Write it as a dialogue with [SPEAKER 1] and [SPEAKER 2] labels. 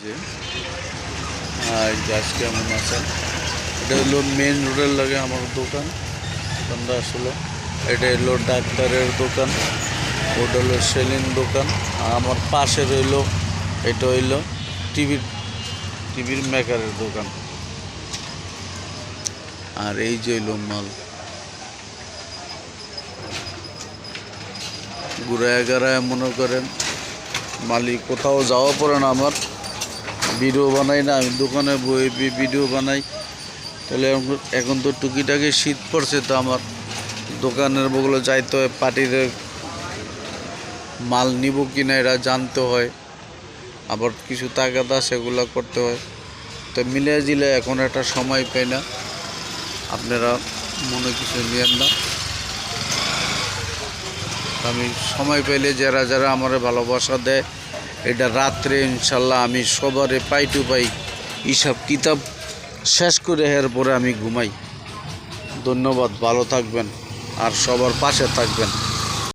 [SPEAKER 1] যে গাছ কেমন আছেন। এটা হলো মেন রোডের লাগে আমার দোকান। দোকানটা আসলে এটা হলো ডাক্তারের দোকান, ওটা হলো সেলিং দোকান। আর আমার পাশে রইলো এটা হইলো টিভির মেকারের দোকান। আর এই যে হইলো মাল ঘুরায় গাড়ায় মনে করেন মালিক কোথাও যাওয়া পড়ে না। আমার ভিডিও বানাই না, আমি দোকানে বই ভিডিও বানাই। তাহলে এখন তো টুকিটাকি শীত পড়ছে, তো আমার দোকানের বগুলো যাইতে হয়, পার্টির মাল নিব কিনা এরা জানতে হয়, আবার কিছু তাগাদা সেগুলো করতে হয়। তো মিলে জিলে এখন একটা সময় পাই না, আপনারা মনে কিছু নিয়েন না। আমি সময় পেলে যারা যারা আমার ভালোবাসা দেয়, এটা রাত্রে ইনশাল্লাহ আমি সবারে পাই টু পাই হিসাব কিতাব শেষ করে এরপরে আমি ঘুমাই। ধন্যবাদ, ভালো থাকবেন আর সবার পাশে থাকবেন।